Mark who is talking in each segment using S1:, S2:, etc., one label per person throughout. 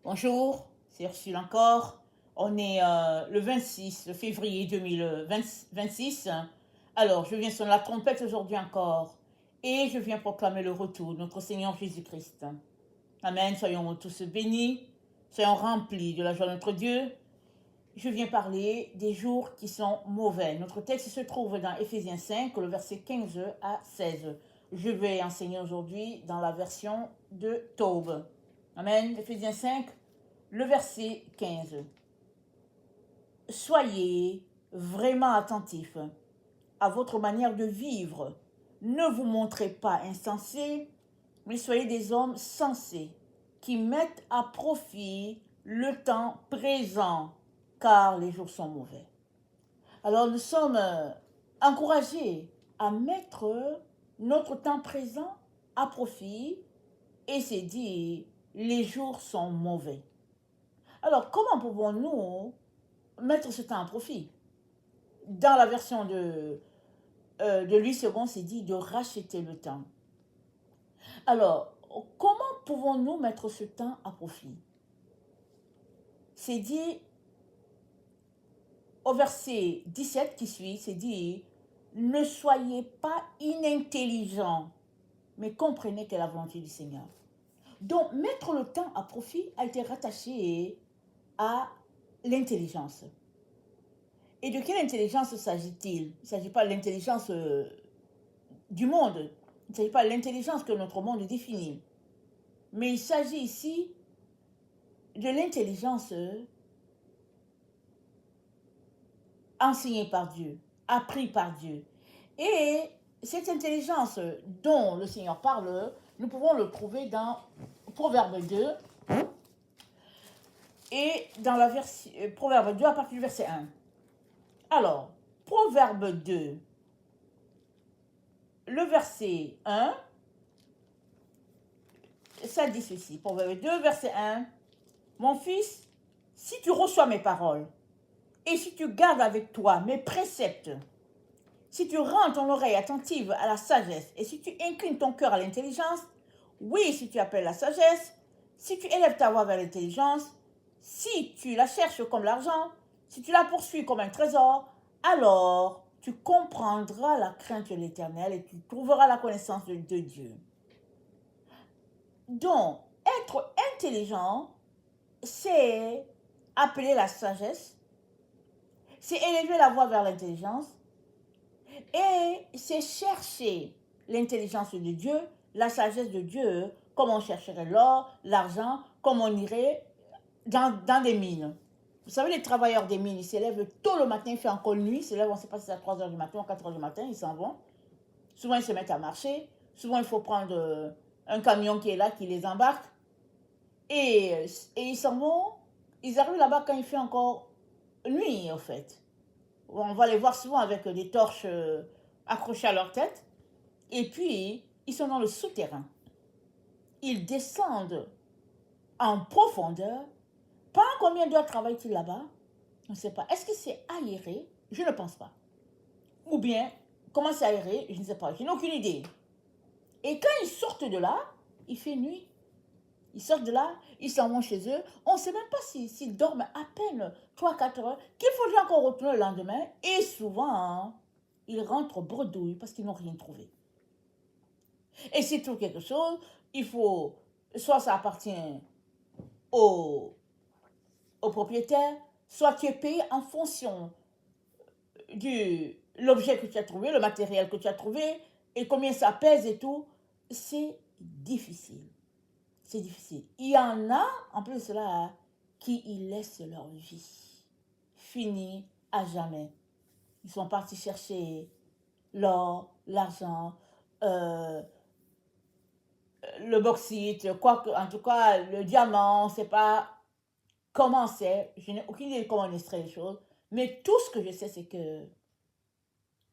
S1: Bonjour, c'est Ursule encore. On est le 26 février 2026. Alors, je viens sonner la trompette aujourd'hui encore et je viens proclamer le retour de notre Seigneur Jésus-Christ. Amen, soyons tous bénis, soyons remplis de la joie de notre Dieu. Je viens parler des jours qui sont mauvais. Notre texte se trouve dans Éphésiens 5, le verset 15 à 16. Je vais enseigner aujourd'hui dans la version de Taube. Amen, Éphésiens 5, le verset 15. Soyez vraiment attentifs à votre manière de vivre. Ne vous montrez pas insensés, mais soyez des hommes sensés qui mettent à profit le temps présent, car les jours sont mauvais. Alors nous sommes encouragés à mettre notre temps présent à profit et c'est dit, les jours sont mauvais. Alors, comment pouvons-nous mettre ce temps à profit? Dans la version de Louis II, c'est dit de racheter le temps. Alors, comment pouvons-nous mettre ce temps à profit? C'est dit, au verset 17 qui suit, c'est dit, ne soyez pas inintelligents, mais comprenez quelle est la volonté du Seigneur. Donc, mettre le temps à profit a été rattaché à l'intelligence. Et de quelle intelligence s'agit-il? Il ne s'agit pas de l'intelligence du monde. Il ne s'agit pas de l'intelligence que notre monde définit. Mais il s'agit ici de l'intelligence enseignée par Dieu, apprise par Dieu. Et cette intelligence dont le Seigneur parle, nous pouvons le trouver dans Proverbe 2 et dans la Proverbe 2 à partir du verset 1. Alors, Proverbe 2, le verset 1, ça dit ceci, Proverbe 2, verset 1. Mon fils, si tu reçois mes paroles et si tu gardes avec toi mes préceptes, si tu rends ton oreille attentive à la sagesse et si tu inclines ton cœur à l'intelligence, oui, si tu appelles la sagesse, si tu élèves ta voix vers l'intelligence, si tu la cherches comme l'argent, si tu la poursuis comme un trésor, alors tu comprendras la crainte de l'Éternel et tu trouveras la connaissance de Dieu. Donc, être intelligent, c'est appeler la sagesse, c'est élever la voix vers l'intelligence et c'est chercher l'intelligence de Dieu, la sagesse de Dieu, comme on chercherait l'or, l'argent, comme on irait dans des mines. Vous savez, les travailleurs des mines, ils se lèvent tôt le matin, il fait encore nuit, ils se lèvent, on ne sait pas si c'est à 3 h du matin ou 4 h du matin, ils s'en vont. Souvent, ils se mettent à marcher. Souvent, il faut prendre un camion qui est là, qui les embarque. Et ils s'en vont, ils arrivent là-bas quand il fait encore nuit, en fait. On va les voir souvent avec des torches accrochées à leur tête. Et puis, ils sont dans le souterrain. Ils descendent en profondeur. Pendant combien d'heures travaillent-ils là-bas? On ne sait pas. Est-ce que c'est aéré? Je ne pense pas. Ou bien, comment c'est aéré? Je ne sais pas. Je n'ai aucune idée. Et quand ils sortent de là, il fait nuit. Ils sortent de là, ils s'en vont chez eux. On ne sait même pas s'ils dorment à peine 3-4 heures, qu'il faudrait encore retourner le lendemain. Et souvent, hein, ils rentrent bredouilles parce qu'ils n'ont rien trouvé. Et s'ils trouvent quelque chose, il faut, soit ça appartient au propriétaire, soit tu es payé en fonction de l'objet que tu as trouvé, le matériel que tu as trouvé, et combien ça pèse et tout. C'est difficile. C'est difficile. Il y en a, en plus de cela, qui y laissent leur vie finie à jamais. Ils sont partis chercher l'or, l'argent, le bauxite, quoi que, en tout cas, le diamant, on ne sait pas comment c'est. Je n'ai aucune idée de comment on extrait les choses. Mais tout ce que je sais, c'est que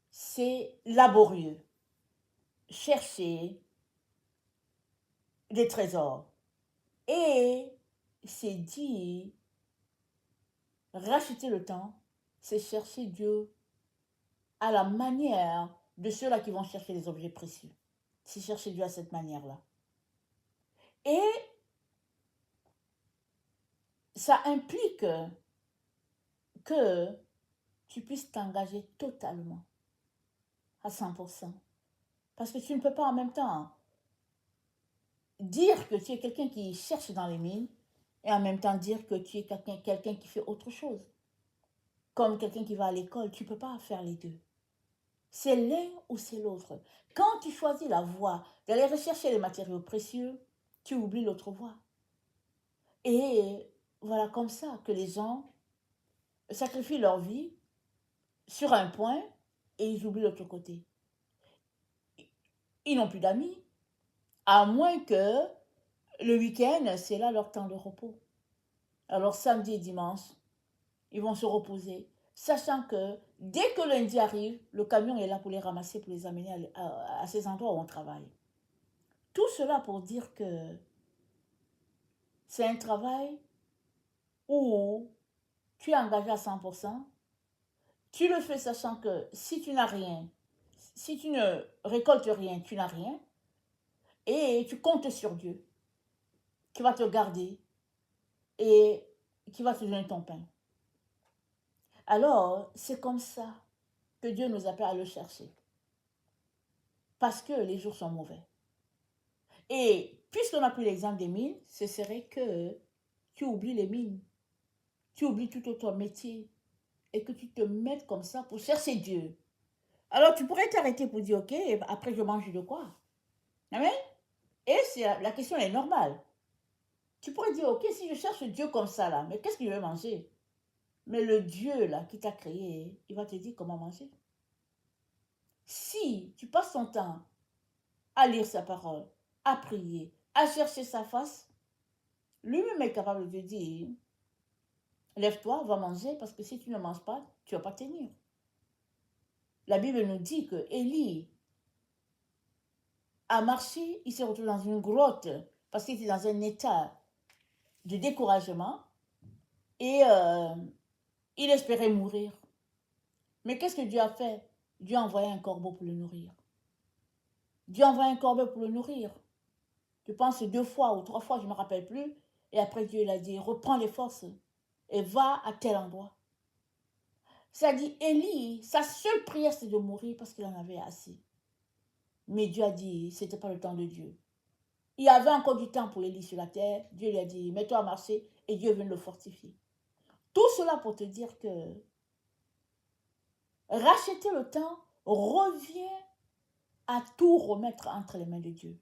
S1: c'est laborieux. Chercher des trésors. Et c'est dit, racheter le temps, c'est chercher Dieu à la manière de ceux-là qui vont chercher les objets précieux. C'est chercher Dieu à cette manière-là. Et ça implique que tu puisses t'engager totalement, à 100%. Parce que tu ne peux pas en même temps dire que tu es quelqu'un qui cherche dans les mines et en même temps dire que tu es quelqu'un qui fait autre chose. Comme quelqu'un qui va à l'école, tu ne peux pas faire les deux. C'est l'un ou c'est l'autre. Quand tu choisis la voie d'aller rechercher les matériaux précieux, tu oublies l'autre voie. Et voilà comme ça que les gens sacrifient leur vie sur un point et ils oublient l'autre côté. Ils n'ont plus d'amis, à moins que le week-end, c'est là leur temps de repos. Alors samedi et dimanche, ils vont se reposer, sachant que dès que lundi arrive, le camion est là pour les ramasser, pour les amener à ces endroits où on travaille. Tout cela pour dire que c'est un travail où tu es engagé à 100%, tu le fais sachant que si tu n'as rien, si tu ne récoltes rien, tu n'as rien, et tu comptes sur Dieu, qui va te garder et qui va te donner ton pain. Alors, c'est comme ça que Dieu nous appelle à le chercher. Parce que les jours sont mauvais. Et puisqu'on a pris l'exemple des mines, ce serait que tu oublies les mines. Tu oublies tout autre métier. Et que tu te mettes comme ça pour chercher Dieu. Alors, tu pourrais t'arrêter pour dire, ok, après je mange de quoi? Amen? Et la question est normale. Tu pourrais dire, ok, si je cherche Dieu comme ça, là, mais qu'est-ce que je vais manger? Mais le Dieu, là, qui t'a créé, il va te dire comment manger. Si tu passes ton temps à lire sa parole, à prier, à chercher sa face, lui-même est capable de dire, lève-toi, va manger, parce que si tu ne manges pas, tu ne vas pas tenir. La Bible nous dit que Élie a marché, il s'est retrouvé dans une grotte, parce qu'il était dans un état de découragement, et il espérait mourir. Mais qu'est-ce que Dieu a fait? Dieu a envoyé un corbeau pour le nourrir. Dieu a envoyé un corbeau pour le nourrir. Je pense 2 fois ou 3 fois, je ne me rappelle plus. Et après, Dieu l'a dit, reprends les forces et va à tel endroit. Ça dit, Élie, sa seule prière, c'est de mourir parce qu'il en avait assez. Mais Dieu a dit, ce n'était pas le temps de Dieu. Il y avait encore du temps pour Élie sur la terre. Dieu lui a dit, mets-toi à marcher et Dieu vient le fortifier. Tout cela pour te dire que racheter le temps revient à tout remettre entre les mains de Dieu.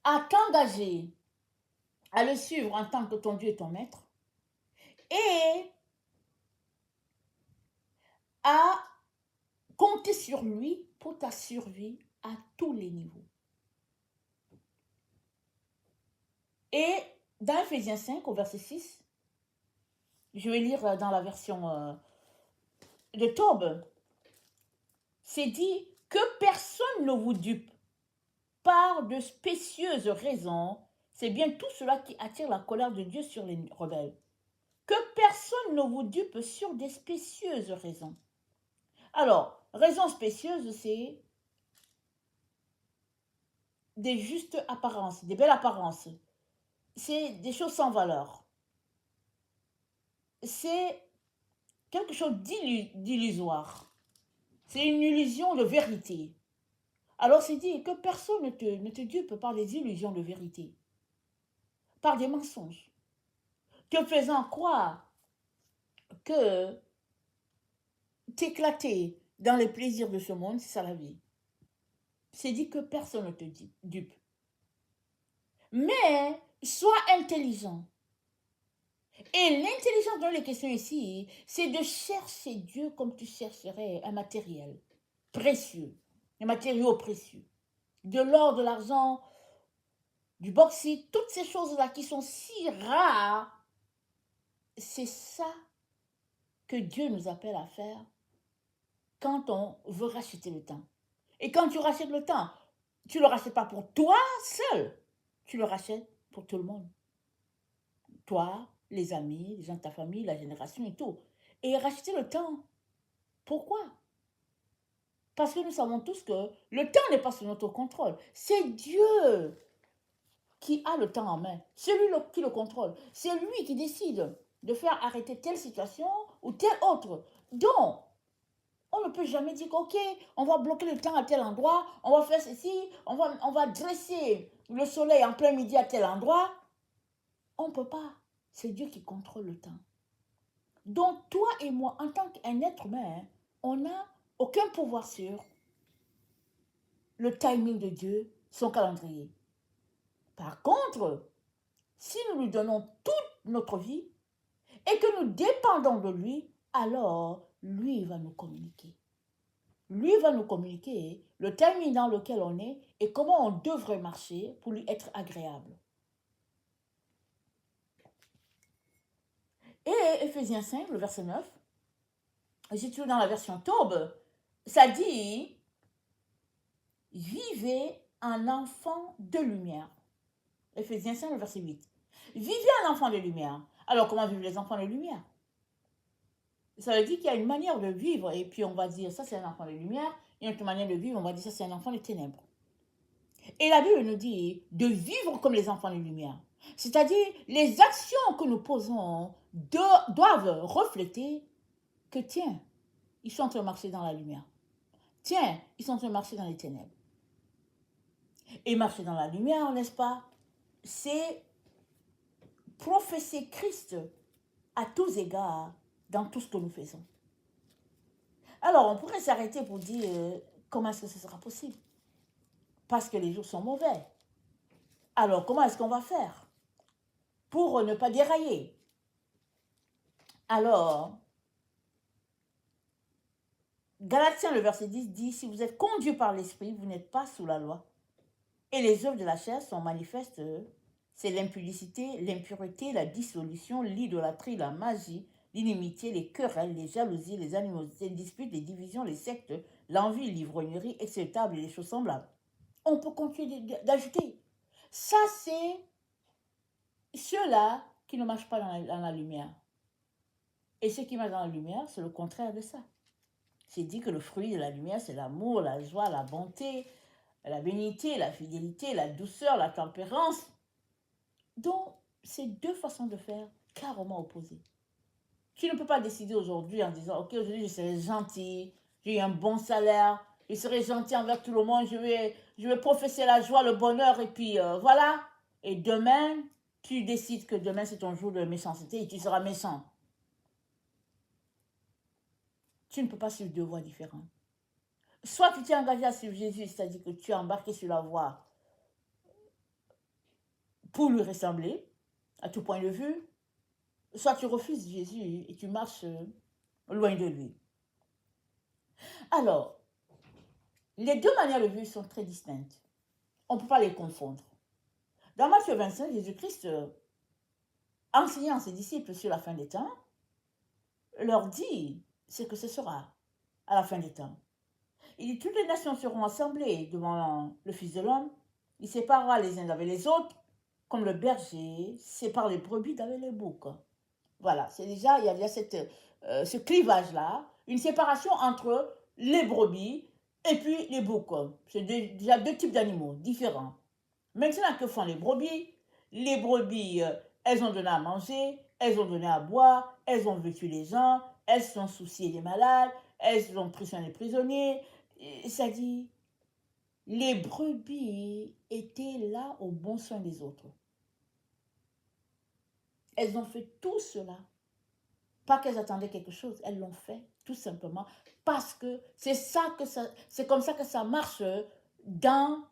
S1: À t'engager à le suivre en tant que ton Dieu et ton maître et à compter sur lui pour ta survie à tous les niveaux. Et dans Ephésiens 5, au verset 6, je vais lire dans la version de Taube, c'est dit que personne ne vous dupe par de spécieuses raisons. C'est bien tout cela qui attire la colère de Dieu sur les rebelles. Que personne ne vous dupe sur des spécieuses raisons. Alors, raisons spécieuses, c'est des justes apparences, des belles apparences. C'est des choses sans valeur. C'est quelque chose d'illusoire. C'est une illusion de vérité. Alors c'est dit que personne ne te dupe par des illusions de vérité, par des mensonges, te faisant croire que t'éclater dans les plaisirs de ce monde, c'est ça la vie. C'est dit que personne ne te dupe. Mais sois intelligent. Et l'intelligence dont il est question ici, c'est de chercher Dieu comme tu chercherais un matériel précieux, un matériau précieux. De l'or, de l'argent, du bauxite, toutes ces choses-là qui sont si rares, c'est ça que Dieu nous appelle à faire quand on veut racheter le temps. Et quand tu rachètes le temps, tu ne le rachètes pas pour toi seul, tu le rachètes pour tout le monde. Toi, les amis, les gens de ta famille, la génération et tout. Et racheter le temps. Pourquoi? Parce que nous savons tous que le temps n'est pas sous notre contrôle. C'est Dieu qui a le temps en main, qui le contrôle. C'est lui qui décide de faire arrêter telle situation ou telle autre. Donc, on ne peut jamais dire ok, on va bloquer le temps à tel endroit, on va faire ceci, on va dresser le soleil en plein midi à tel endroit. On ne peut pas. C'est Dieu qui contrôle le temps. Donc, toi et moi, en tant qu'un être humain, on n'a aucun pouvoir sur le timing de Dieu, son calendrier. Par contre, si nous lui donnons toute notre vie et que nous dépendons de lui, alors lui va nous communiquer. Lui va nous communiquer le timing dans lequel on est et comment on devrait marcher pour lui être agréable. Et Ephésiens 5, le verset 9, j'ai toujours dans la version Taube, ça dit « Vivez un enfant de lumière ». Ephésiens 5, le verset 8. Vivez un enfant de lumière. Alors, comment vivent les enfants de lumière? Ça veut dire qu'il y a une manière de vivre, et puis on va dire ça c'est un enfant de lumière, et une autre manière de vivre, on va dire ça c'est un enfant de ténèbres. Et la Bible nous dit de vivre comme les enfants de lumière. C'est-à-dire, les actions que nous posons doivent refléter que, tiens, ils sont en train de marcher dans la lumière. Tiens, ils sont en train de marcher dans les ténèbres. Et marcher dans la lumière, n'est-ce pas? C'est professer Christ à tous égards dans tout ce que nous faisons. Alors, on pourrait s'arrêter pour dire comment est-ce que ce sera possible? Parce que les jours sont mauvais. Alors, comment est-ce qu'on va faire pour ne pas dérailler? Alors, Galatiens, le verset 10 dit, si vous êtes conduits par l'esprit, vous n'êtes pas sous la loi. Et les œuvres de la chair sont manifestes, c'est l'impudicité, l'impureté, la dissolution, l'idolâtrie, la magie, l'inimitié, les querelles, les jalousies, les animosités, les disputes, les divisions, les sectes, l'envie, l'ivrognerie, etc. et les choses semblables. On peut continuer d'ajouter. Ça, c'est ceux-là qui ne marchent pas dans la lumière. Et ceux qui marchent dans la lumière, c'est le contraire de ça. C'est dit que le fruit de la lumière, c'est l'amour, la joie, la bonté, la bénité, la fidélité, la douceur, la tempérance. Donc, c'est deux façons de faire carrément opposées. Tu ne peux pas décider aujourd'hui en disant, ok, aujourd'hui je serai gentil, j'ai un bon salaire, je serai gentil envers tout le monde, je vais professer la joie, le bonheur, et puis voilà. Et demain, tu décides que demain c'est ton jour de méchanceté et tu seras méchant. Tu ne peux pas suivre deux voies différentes. Soit tu t'es engagé à suivre Jésus, c'est-à-dire que tu es embarqué sur la voie pour lui ressembler, à tout point de vue, soit tu refuses Jésus et tu marches loin de lui. Alors, les deux manières de vivre sont très distinctes. On ne peut pas les confondre. Dans Matthieu 25, Jésus-Christ, enseignant ses disciples sur la fin des temps, leur dit ce que ce sera à la fin des temps. Il dit, toutes les nations seront assemblées devant le Fils de l'homme. Il séparera les uns d'avec les autres, comme le berger sépare les brebis d'avec les boucs. Voilà, c'est déjà, il y a déjà ce clivage-là, une séparation entre les brebis et puis les boucs. C'est déjà deux types d'animaux différents. Maintenant, que font les brebis? Les brebis, elles ont donné à manger, elles ont donné à boire, elles ont vécu les gens, elles sont souciées des malades, elles ont pris soin des prisonniers. Ça dit, les brebis étaient là au bon soin des autres. Elles ont fait tout cela. Pas qu'elles attendaient quelque chose, elles l'ont fait tout simplement parce que c'est comme ça que ça marche dans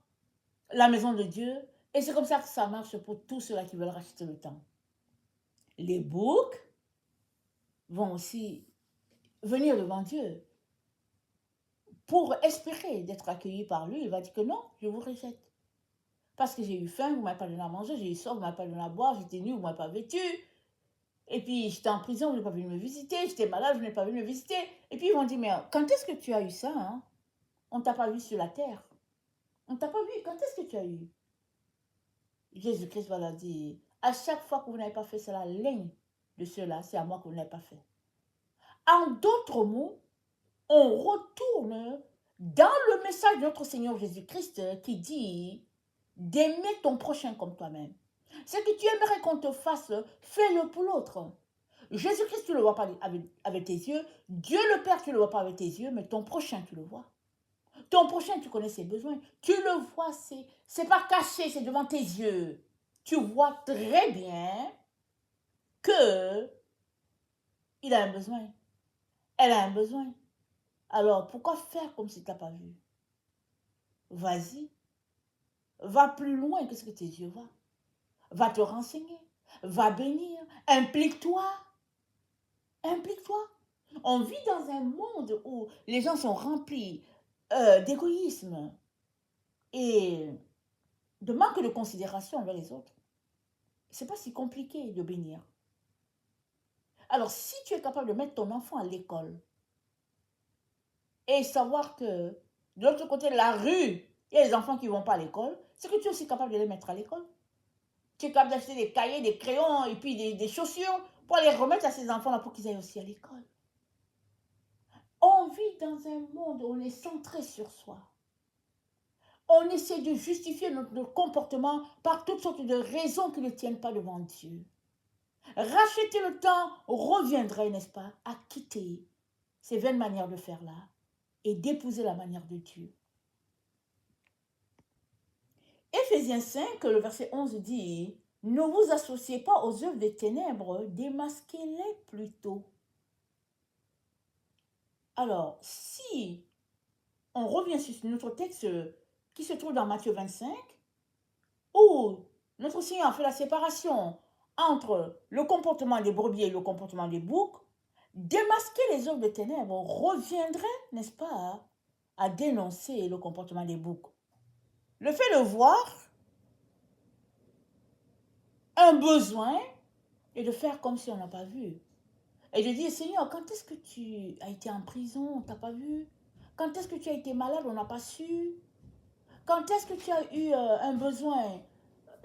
S1: la maison de Dieu et c'est comme ça que ça marche pour tous ceux-là qui veulent racheter le temps. Les boucs vont aussi venir devant Dieu pour espérer d'être accueillis par lui. Il va dire que non, je vous rejette. Parce que j'ai eu faim, vous ne m'avez pas donné à manger, j'ai eu soif, vous ne m'avez pas donné à boire, j'étais nu, vous ne m'avez pas vêtu. Et puis, j'étais en prison, vous n'êtes pas venu me visiter. J'étais malade, vous n'êtes pas venu me visiter. Et puis, ils vont dire, mais quand est-ce que tu as eu ça, hein? On ne t'a pas vu sur la terre. On ne t'a pas vu. Quand est-ce que tu as eu? Jésus-Christ va leur dire, à chaque fois que vous n'avez pas fait cela, l'un de ceux-là, c'est à moi que vous n'avez pas fait. En d'autres mots, on retourne dans le message de notre Seigneur Jésus-Christ qui dit, d'aimer ton prochain comme toi-même. Ce que tu aimerais qu'on te fasse, fais-le pour l'autre. Jésus-Christ, tu ne le vois pas avec tes yeux. Dieu le Père, tu ne le vois pas avec tes yeux, mais ton prochain, tu le vois. Ton prochain, tu connais ses besoins. Tu le vois, c'est pas caché, c'est devant tes yeux. Tu vois très bien que il a un besoin. Elle a un besoin. Alors, pourquoi faire comme si tu n'as pas vu? Vas-y. Va plus loin que ce que tes yeux voient. Va te renseigner. Va bénir. Implique-toi. Implique-toi. On vit dans un monde où les gens sont remplis d'égoïsme et de manque de considération envers les autres. C'est pas si compliqué de bénir. Alors, si tu es capable de mettre ton enfant à l'école et savoir que de l'autre côté de la rue, il y a des enfants qui ne vont pas à l'école, c'est que tu es aussi capable de les mettre à l'école. Tu es capable d'acheter des cahiers, des crayons et puis des chaussures pour les remettre à ces enfants-là pour qu'ils aillent aussi à l'école. On vit dans un monde où on est centré sur soi. On essaie de justifier notre comportement par toutes sortes de raisons qui ne tiennent pas devant Dieu. Racheter le temps reviendrait, n'est-ce pas, à quitter ces vaines manières de faire là et d'épouser la manière de Dieu. Éphésiens 5, le verset 11 dit « Ne vous associez pas aux œuvres des ténèbres, démasquez-les plutôt. » Alors, si on revient sur notre texte qui se trouve dans Matthieu 25, où notre Seigneur a fait la séparation entre le comportement des brebis et le comportement des boucs, démasquer les œuvres des ténèbres reviendrait, n'est-ce pas, à dénoncer le comportement des boucs. Le fait de voir un besoin et de faire comme si on n'a pas vu. Et de dire, Seigneur, quand est-ce que tu as été en prison, on t'a pas vu? Quand est-ce que tu as été malade, on n'a pas su? Quand est-ce que tu as eu un besoin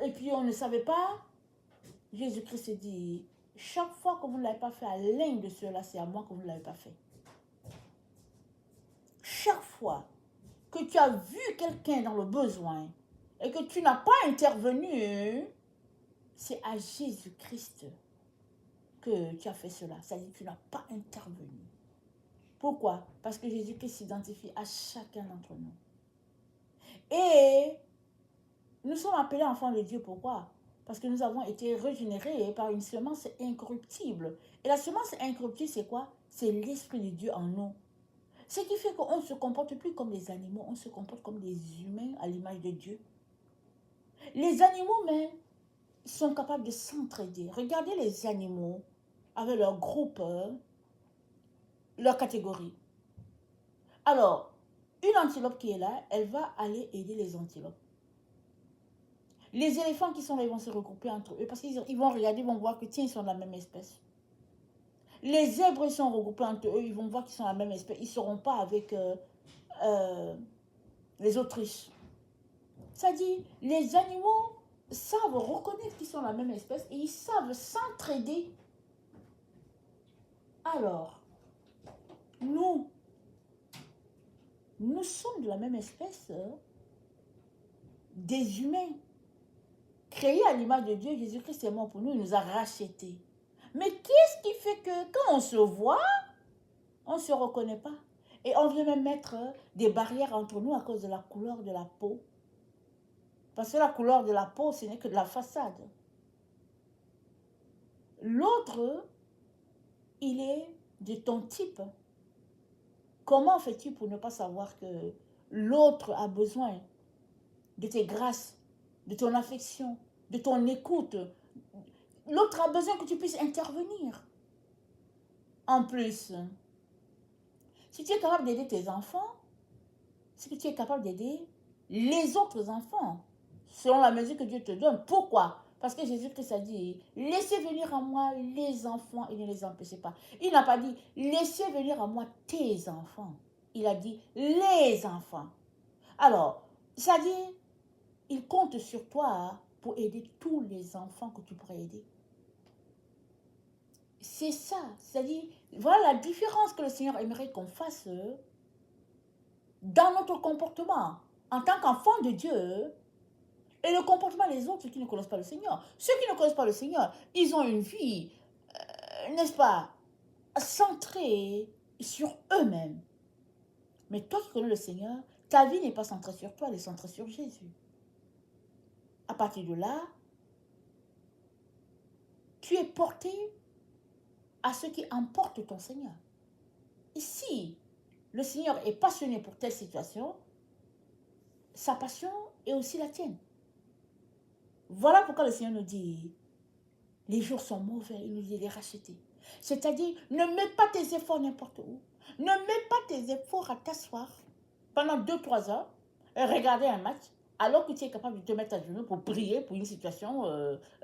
S1: et puis on ne savait pas? Jésus-Christ dit, chaque fois que vous ne l'avez pas fait à l'un de ceux-là, c'est à moi que vous ne l'avez pas fait. Chaque fois que tu as vu quelqu'un dans le besoin et que tu n'as pas intervenu, c'est à Jésus-Christ que tu as fait cela. C'est-à-dire que tu n'as pas intervenu. Pourquoi? Parce que Jésus-Christ s'identifie à chacun d'entre nous. Et nous sommes appelés enfants de Dieu. Pourquoi? Parce que nous avons été régénérés par une semence incorruptible. Et la semence incorruptible, c'est quoi? C'est l'Esprit de Dieu en nous. Ce qui fait qu'on ne se comporte plus comme les animaux, on se comporte comme des humains à l'image de Dieu. Les animaux même sont capables de s'entraider. Regardez les animaux avec leur groupe, leur catégorie. Alors, une antilope qui est là, elle va aller aider les antilopes. Les éléphants qui sont là, ils vont se regrouper entre eux parce qu'ils vont regarder, ils vont voir que tiens, ils sont de la même espèce. Les zèbres sont regroupés entre eux, ils vont voir qu'ils sont de la même espèce. Ils ne seront pas avec les autruches. Ça dit, les animaux savent reconnaître qu'ils sont de la même espèce et ils savent s'entraider. Alors, nous sommes de la même espèce des humains. Créés à l'image de Dieu, Jésus-Christ est mort pour nous, il nous a rachetés. Mais qu'est-ce qui fait que quand on se voit, on ne se reconnaît pas? Et on vient même mettre des barrières entre nous à cause de la couleur de la peau. Parce que la couleur de la peau, ce n'est que de la façade. L'autre, il est de ton type. Comment fais-tu pour ne pas savoir que l'autre a besoin de tes grâces, de ton affection, de ton écoute? L'autre a besoin que tu puisses intervenir. En plus, si tu es capable d'aider tes enfants, c'est que tu es capable d'aider les autres enfants, selon la mesure que Dieu te donne. Pourquoi? Parce que Jésus-Christ a dit, laissez venir à moi les enfants et ne les empêchez pas. Il n'a pas dit, laissez venir à moi tes enfants. Il a dit, les enfants. Alors, ça dit, il compte sur toi pour aider tous les enfants que tu pourrais aider. C'est ça, c'est-à-dire, voilà la différence que le Seigneur aimerait qu'on fasse dans notre comportement en tant qu'enfant de Dieu et le comportement des autres qui ne connaissent pas le Seigneur. Ceux qui ne connaissent pas le Seigneur, ils ont une vie, n'est-ce pas, centrée sur eux-mêmes. Mais toi qui connais le Seigneur, ta vie n'est pas centrée sur toi, elle est centrée sur Jésus. À partir de là, tu es porté à ce qui emporte ton Seigneur. Et si le Seigneur est passionné pour telle situation, sa passion est aussi la tienne. Voilà pourquoi le Seigneur nous dit, les jours sont mauvais, il nous dit de les racheter. C'est-à-dire, ne mets pas tes efforts n'importe où. Ne mets pas tes efforts à t'asseoir pendant 2-3 heures et regarder un match, alors que tu es capable de te mettre à genoux pour prier pour une situation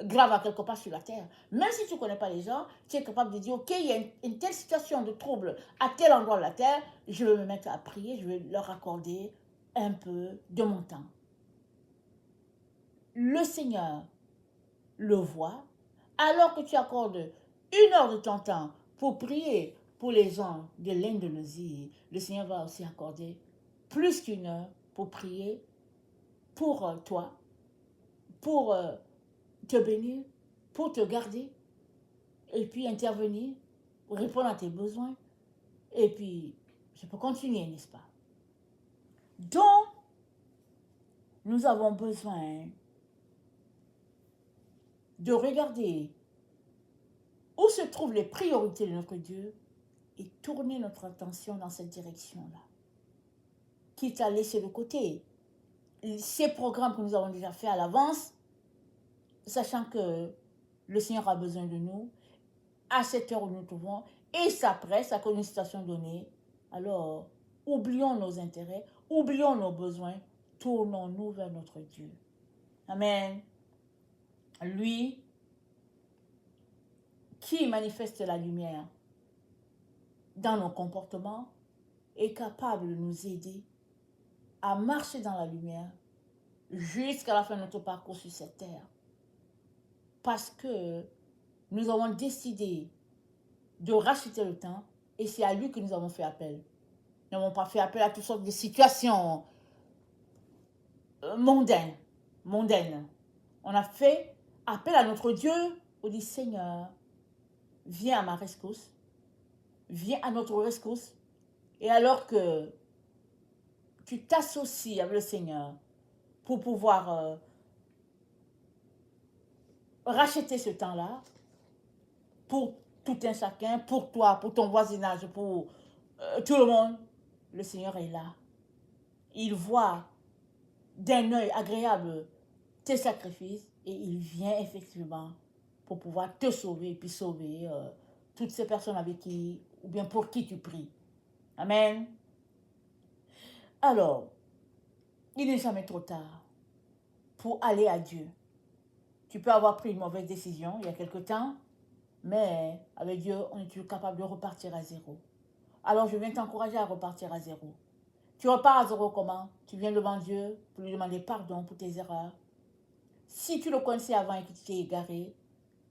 S1: grave à quelque part sur la terre. Même si tu ne connais pas les gens, tu es capable de dire, ok, il y a une telle situation de trouble à tel endroit de la terre, je vais me mettre à prier, je vais leur accorder un peu de mon temps. Le Seigneur le voit, alors que tu accordes 1 heure de ton temps pour prier pour les gens de l'Indonésie, le Seigneur va aussi accorder plus qu'1 heure pour prier pour toi, pour te bénir, pour te garder, et puis intervenir, pour répondre à tes besoins, et puis je peux continuer, n'est-ce pas? Donc, nous avons besoin de regarder où se trouvent les priorités de notre Dieu et tourner notre attention dans cette direction-là. Quitte à laisser de côté ces programmes que nous avons déjà faits à l'avance, sachant que le Seigneur a besoin de nous à cette heure où nous nous trouvons et s'apprête à cause d'une situation donnée. Alors, oublions nos intérêts, oublions nos besoins, tournons-nous vers notre Dieu. Amen. Lui qui manifeste la lumière dans nos comportements est capable de nous aider à marcher dans la lumière jusqu'à la fin de notre parcours sur cette terre. Parce que nous avons décidé de racheter le temps et c'est à lui que nous avons fait appel. Nous n'avons pas fait appel à toutes sortes de situations mondaines. On a fait appel à notre Dieu. On dit, Seigneur, viens à ma rescousse, viens à notre rescousse. Et alors que tu t'associes avec le Seigneur pour pouvoir racheter ce temps-là, pour tout un chacun, pour toi, pour ton voisinage, pour tout le monde, le Seigneur est là. Il voit d'un œil agréable tes sacrifices et il vient effectivement pour pouvoir te sauver et puis sauver toutes ces personnes avec qui, ou bien pour qui tu pries. Amen. Alors, il n'est jamais trop tard pour aller à Dieu. Tu peux avoir pris une mauvaise décision il y a quelque temps, mais avec Dieu, on est toujours capable de repartir à zéro. Alors, je viens t'encourager à repartir à zéro. Tu repars à zéro comment? Tu viens devant Dieu pour lui demander pardon pour tes erreurs. Si tu le connaissais avant et que tu t'es égaré,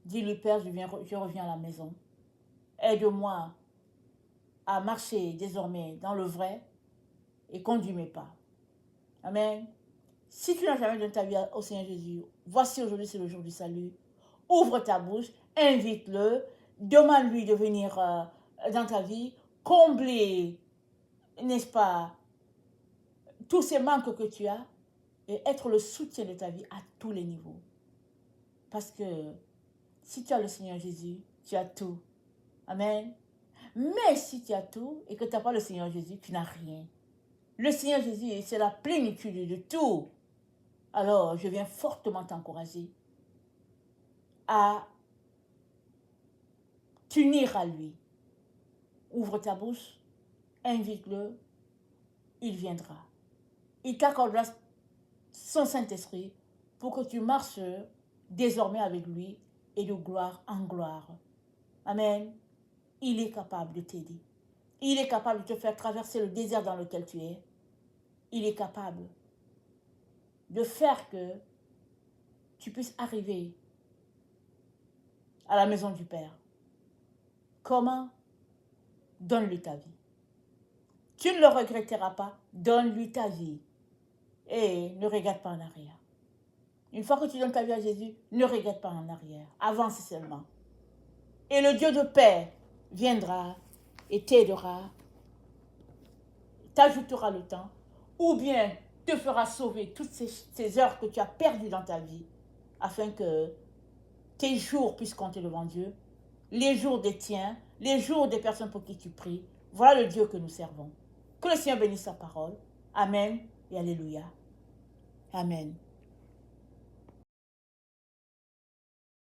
S1: dis-lui, Père, je reviens à la maison. Aide-moi à marcher désormais dans le vrai et conduis mes pas. Amen. Si tu n'as jamais donné ta vie au Seigneur Jésus, voici aujourd'hui, c'est le jour du salut. Ouvre ta bouche, invite-le, demande-lui de venir dans ta vie, combler, n'est-ce pas, tous ces manques que tu as et être le soutien de ta vie à tous les niveaux. Parce que si tu as le Seigneur Jésus, tu as tout. Amen. Mais si tu as tout et que tu n'as pas le Seigneur Jésus, tu n'as rien. Le Seigneur Jésus, c'est la plénitude de tout. Alors, je viens fortement t'encourager à t'unir à lui. Ouvre ta bouche, invite-le, il viendra. Il t'accordera son Saint-Esprit pour que tu marches désormais avec lui et de gloire en gloire. Amen. Il est capable de t'aider. Il est capable de te faire traverser le désert dans lequel tu es. Il est capable de faire que tu puisses arriver à la maison du Père. Comment? Donne-lui ta vie. Tu ne le regretteras pas. Donne-lui ta vie. Et ne regarde pas en arrière. Une fois que tu donnes ta vie à Jésus, ne regrette pas en arrière. Avance seulement. Et le Dieu de paix viendra et t'aidera, t'ajoutera le temps, ou bien te fera sauver toutes ces heures que tu as perdues dans ta vie, afin que tes jours puissent compter devant Dieu, les jours des tiens, les jours des personnes pour qui tu pries. Voilà le Dieu que nous servons. Que le Seigneur bénisse sa parole. Amen et alléluia. Amen.